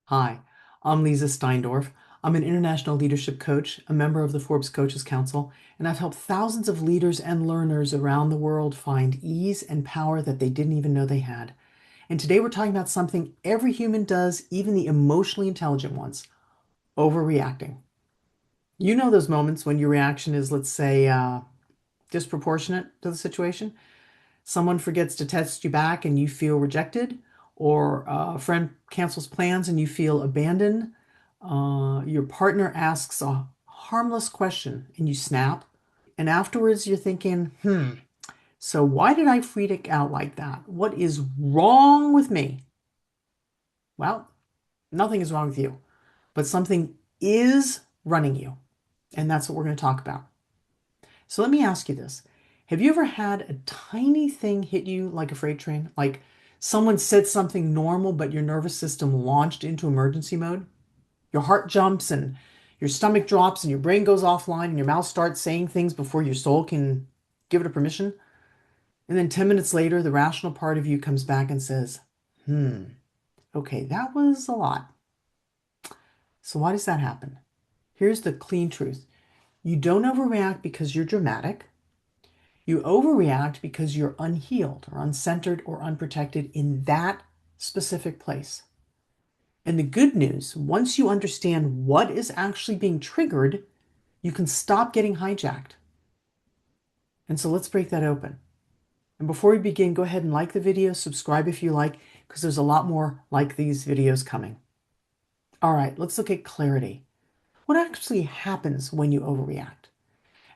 Hi, I'm Leezá Steinorf. I'm an international leadership coach, a member of the Forbes Coaches Council, and I've helped thousands of leaders and learners around the world find ease and power that they didn't even know they had. And today we're talking about something every human does, even the emotionally intelligent ones, overreacting. You know those moments when your reaction is, let's say, disproportionate to the situation. Someone forgets to text you back and you feel rejected, or a friend cancels plans and you feel abandoned. Your partner asks a harmless question and you snap. And afterwards you're thinking, so why did I freak out like that? What is wrong with me? Well, nothing is wrong with you, but something is running you. And that's what we're going to talk about. So let me ask you this. Have you ever had a tiny thing hit you like a freight train? Like someone said something normal, but your nervous system launched into emergency mode? Your heart jumps and your stomach drops and your brain goes offline and your mouth starts saying things before your soul can give it a permission. And then 10 minutes later, the rational part of you comes back and says, okay, that was a lot. So why does that happen? Here's the clean truth. You don't overreact because you're dramatic. You overreact because you're unhealed or uncentered or unprotected in that specific place. And the good news, once you understand what is actually being triggered, you can stop getting hijacked. And so let's break that open. And before we begin, go ahead and like the video, subscribe if you like, because there's a lot more like these videos coming. All right, let's look at clarity. What actually happens when you overreact?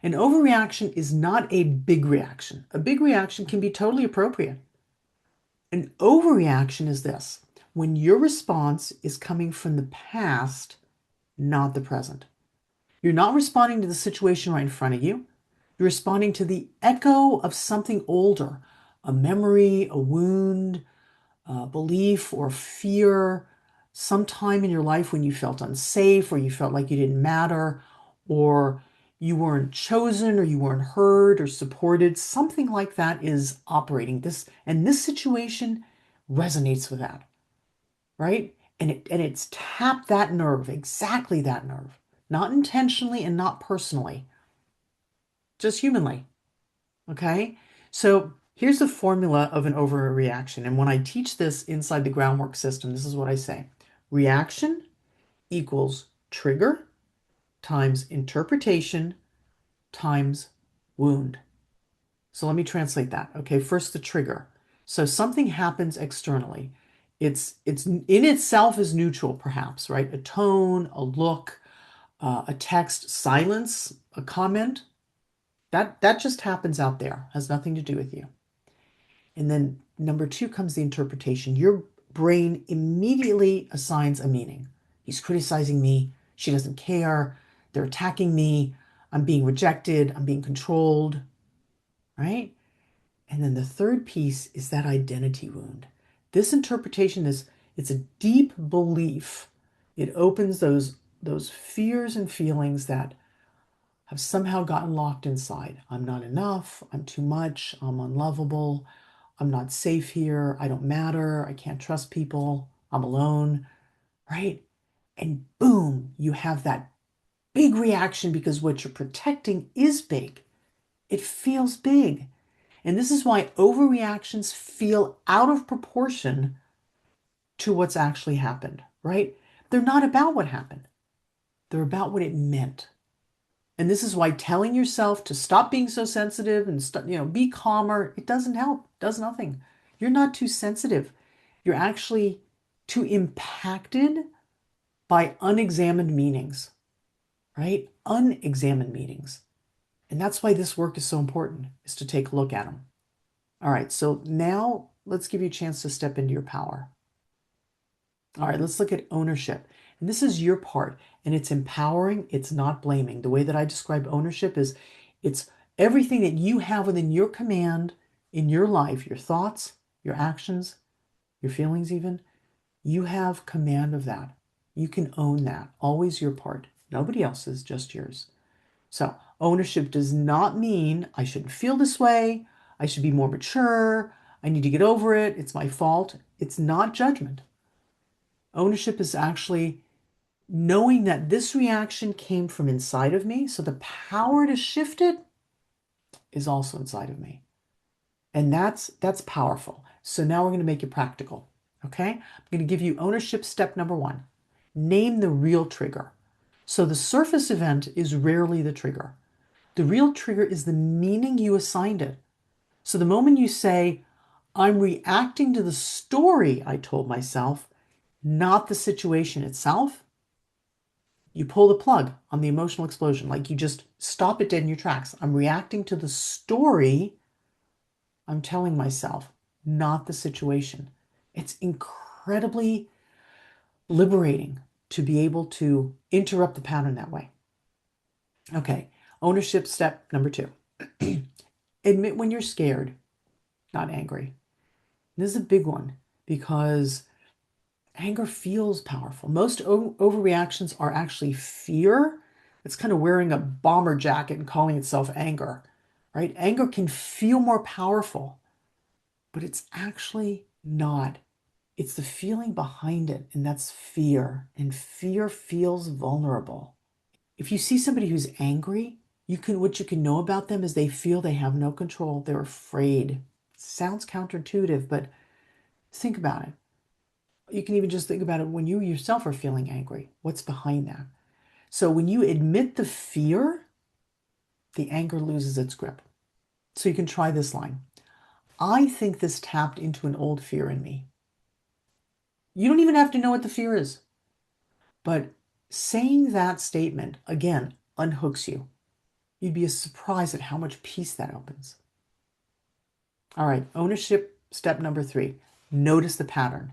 An overreaction is not a big reaction. A big reaction can be totally appropriate. An overreaction is this: when your response is coming from the past, not the present. You're not responding to the situation right in front of you. You're responding to the echo of something older, a memory, a wound, a belief, or fear, sometime in your life when you felt unsafe, or you felt like you didn't matter, or you weren't chosen, or you weren't heard or supported. Something like that is operating this, and this situation resonates with that, right? And it's tapped that nerve, exactly that nerve, not intentionally and not personally, just humanly. Okay? So here's the formula of an overreaction. And when I teach this inside the groundwork system, this is what I say: reaction equals trigger times interpretation times wound. So let me translate that. Okay, first the trigger. So something happens externally. It's in itself is neutral, perhaps, right? A tone, a look, a text, silence, a comment. That just happens out there, has nothing to do with you. And then number two comes the interpretation. Your brain immediately assigns a meaning. He's criticizing me. She doesn't care. They're attacking me. I'm being rejected. I'm being controlled, right? And then the third piece is that identity wound. This interpretation is, it's a deep belief. It opens those fears and feelings that have somehow gotten locked inside. I'm not enough. I'm too much. I'm unlovable. I'm not safe here. I don't matter. I can't trust people. I'm alone, right? And boom, you have that big reaction because what you're protecting is big. It feels big. And this is why overreactions feel out of proportion to what's actually happened, right? They're not about what happened. They're about what it meant. And this is why telling yourself to stop being so sensitive and be calmer, it doesn't help. It does nothing. You're not too sensitive. You're actually too impacted by unexamined meanings, right? Unexamined meanings. And that's why this work is so important, is to take a look at them. All right, so now let's give you a chance to step into your power. All right, let's look at ownership. And this is your part, and it's empowering, it's not blaming. The way that I describe ownership is it's everything that you have within your command in your life, your thoughts, your actions, your feelings, even. You have command of that. You can own that. Always your part. Nobody else's, just yours. So, ownership does not mean I shouldn't feel this way. I should be more mature. I need to get over it. It's my fault. It's not judgment. Ownership is actually knowing that this reaction came from inside of me, so the power to shift it is also inside of me. And that's powerful. So now we're going to make it practical. Okay? I'm going to give you ownership step number 1. Name the real trigger. So the surface event is rarely the trigger. The real trigger is the meaning you assigned it. So the moment you say, I'm reacting to the story I told myself, not the situation itself, you pull the plug on the emotional explosion. Like you just stop it dead in your tracks. I'm reacting to the story I'm telling myself, not the situation. It's incredibly liberating to be able to interrupt the pattern that way. Okay, ownership step number 2. Admit when you're scared, not angry. This is a big one because anger feels powerful. Most overreactions are actually fear. It's kind of wearing a bomber jacket and calling itself anger, right? Anger can feel more powerful, but it's actually not. It's the feeling behind it, and that's fear. And fear feels vulnerable. If you see somebody who's angry, what you can know about them is they feel they have no control. They're afraid. Sounds counterintuitive, but think about it. You can even just think about it when you yourself are feeling angry. What's behind that? So when you admit the fear, the anger loses its grip. So you can try this line. I think this tapped into an old fear in me. You don't even have to know what the fear is. But saying that statement, again, unhooks you. You'd be surprised at how much peace that opens. All right, ownership step number 3. Notice the pattern.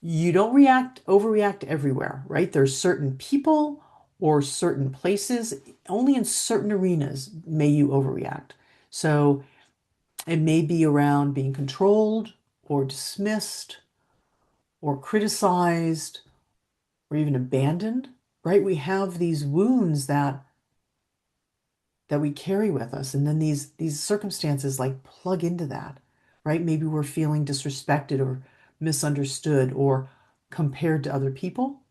You don't overreact everywhere, right? There's certain people or certain places, only in certain arenas may you overreact. So it may be around being controlled or dismissed or criticized or even abandoned, right? We have these wounds that we carry with us, and then these circumstances like plug into that, right? Maybe we're feeling disrespected or misunderstood or compared to other people.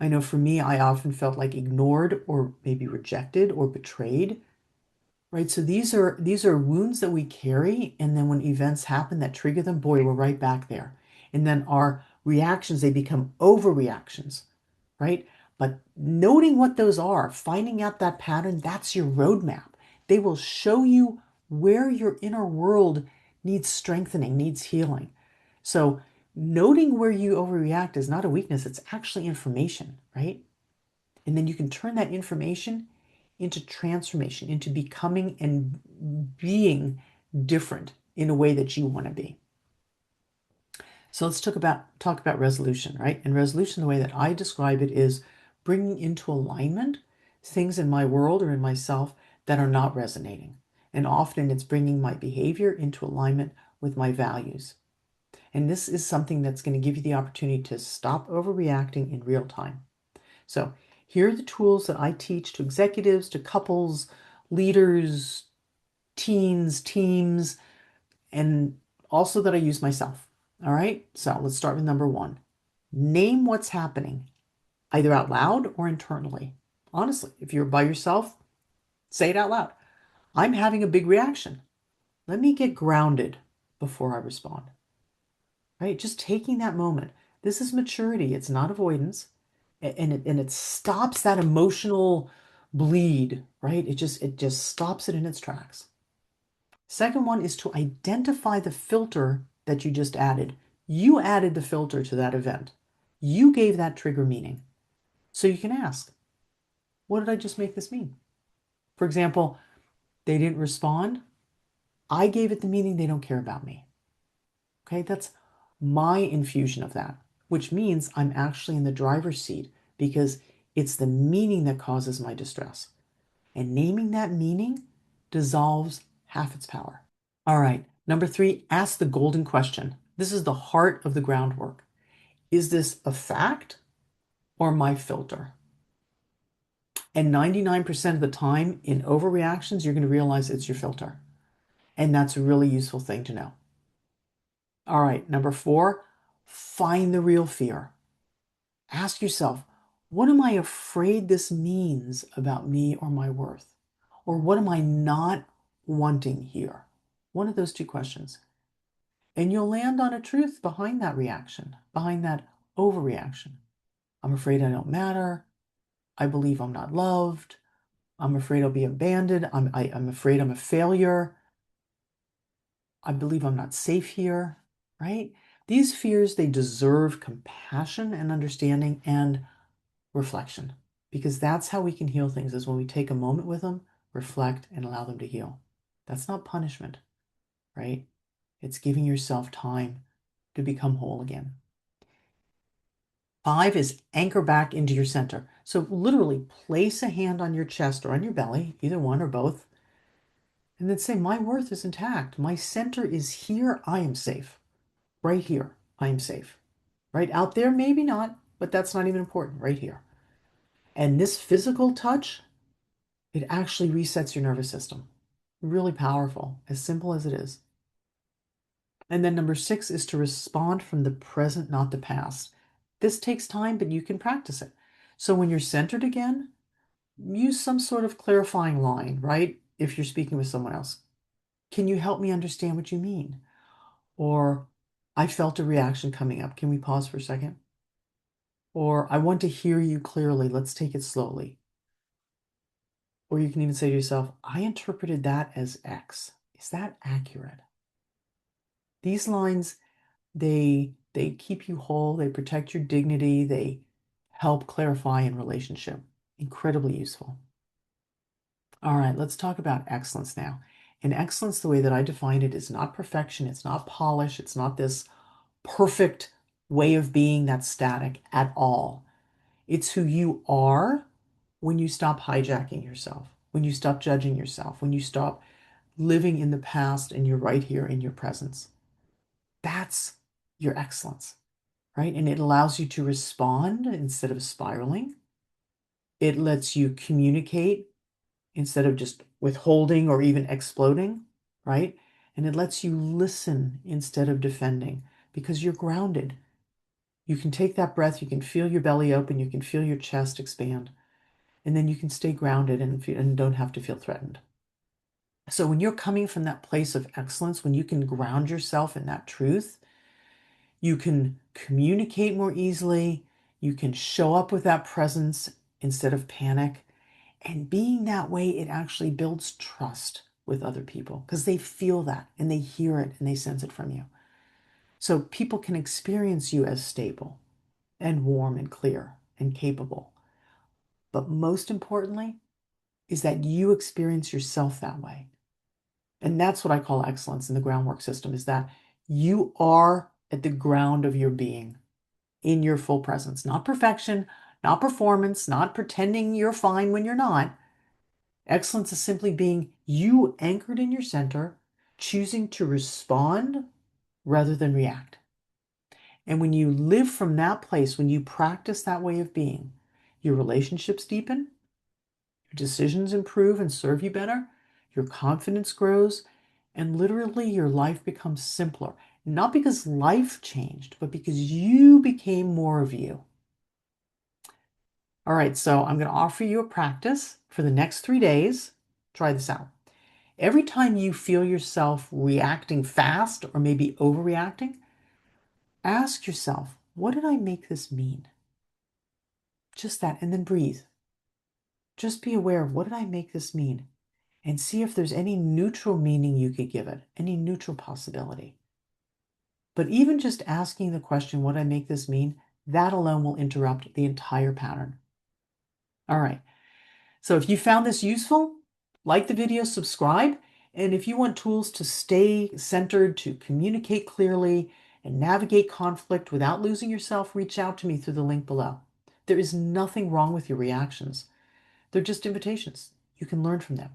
I know for me, I often felt like ignored or maybe rejected or betrayed, right? So these are wounds that we carry, and then when events happen that trigger them, boy, we're right back there. And then our reactions, they become overreactions, right? But noting what those are, finding out that pattern, that's your roadmap. They will show you where your inner world needs strengthening, needs healing. So noting where you overreact is not a weakness, it's actually information, right? And then you can turn that information into transformation, into becoming and being different in a way that you want to be. So let's talk about resolution, right? And resolution, the way that I describe it is bringing into alignment things in my world or in myself that are not resonating. And often it's bringing my behavior into alignment with my values. And this is something that's going to give you the opportunity to stop overreacting in real time. So here are the tools that I teach to executives, to couples, leaders, teens, teams, and also that I use myself. All right, so let's start with number 1. Name what's happening, either out loud or internally. Honestly, if you're by yourself, say it out loud. I'm having a big reaction. Let me get grounded before I respond. Right? Just taking that moment. This is maturity. It's not avoidance. And it stops that emotional bleed, right? It just stops it in its tracks. Second one is to identify the filter that you just added. You added the filter to that event. You gave that trigger meaning. So you can ask, what did I just make this mean? For example, they didn't respond. I gave it the meaning they don't care about me. Okay, that's my infusion of that, which means I'm actually in the driver's seat because it's the meaning that causes my distress. And naming that meaning dissolves half its power. All right, number 3, ask the golden question. This is the heart of the groundwork. Is this a fact or my filter? And 99% of the time in overreactions, you're going to realize it's your filter. And that's a really useful thing to know. All right, number 4, Find the real fear. Ask yourself, what am I afraid this means about me or my worth? Or what am I not wanting here? One of those two questions. And you'll land on a truth behind that reaction, behind that overreaction. I'm afraid I don't matter. I believe I'm not loved. I'm afraid I'll be abandoned. I'm afraid I'm a failure. I believe I'm not safe here, right? These fears, they deserve compassion and understanding and reflection, because that's how we can heal things, is when we take a moment with them, reflect, and allow them to heal. That's not punishment, right? It's giving yourself time to become whole again. 5 is anchor back into your center. So literally place a hand on your chest or on your belly, either one or both, and then say, my worth is intact. My center is here. I am safe. Right here, I am safe. Right out there, maybe not, but that's not even important. Right here. And this physical touch, it actually resets your nervous system. Really powerful, as simple as it is. And then number 6 is to respond from the present, not the past. This takes time, but you can practice it. So when you're centered again, use some sort of clarifying line, right? If you're speaking with someone else. Can you help me understand what you mean? Or, I felt a reaction coming up. Can we pause for a second? Or, I want to hear you clearly. Let's take it slowly. Or you can even say to yourself, I interpreted that as X. Is that accurate? These lines, they keep you whole, they protect your dignity, they help clarify in relationship. Incredibly useful. All right, let's talk about excellence now. And excellence, the way that I define it, is not perfection, it's not polish, it's not this perfect way of being that's static at all. It's who you are when you stop hijacking yourself, when you stop judging yourself, when you stop living in the past and you're right here in your presence. That's your excellence, right? And it allows you to respond instead of spiraling. It lets you communicate instead of just withholding or even exploding, right? And it lets you listen instead of defending, because you're grounded. You can take that breath, you can feel your belly open, you can feel your chest expand, and then you can stay grounded and don't have to feel threatened. So when you're coming from that place of excellence, when you can ground yourself in that truth, you can communicate more easily, you can show up with that presence instead of panic. And being that way, it actually builds trust with other people, because they feel that and they hear it and they sense it from you. So people can experience you as stable and warm and clear and capable. But most importantly is that you experience yourself that way. And that's what I call excellence in the groundwork system, is that you are at the ground of your being in your full presence. Not perfection, not performance, not pretending you're fine when you're not. Excellence is simply being you anchored in your center, choosing to respond rather than react. And when you live from that place, when you practice that way of being, your relationships deepen, your decisions improve and serve you better, your confidence grows, and literally your life becomes simpler. Not because life changed, but because you became more of you. All right, so I'm going to offer you a practice for the next 3 days. Try this out. Every time you feel yourself reacting fast or maybe overreacting, ask yourself, what did I make this mean? Just that, and then breathe. Just be aware of, what did I make this mean? And see if there's any neutral meaning you could give it, any neutral possibility. But even just asking the question, what did I make this mean? That alone will interrupt the entire pattern. All right. So if you found this useful, like the video, subscribe. And if you want tools to stay centered, to communicate clearly, and navigate conflict without losing yourself, reach out to me through the link below. There is nothing wrong with your reactions. They're just invitations. You can learn from them.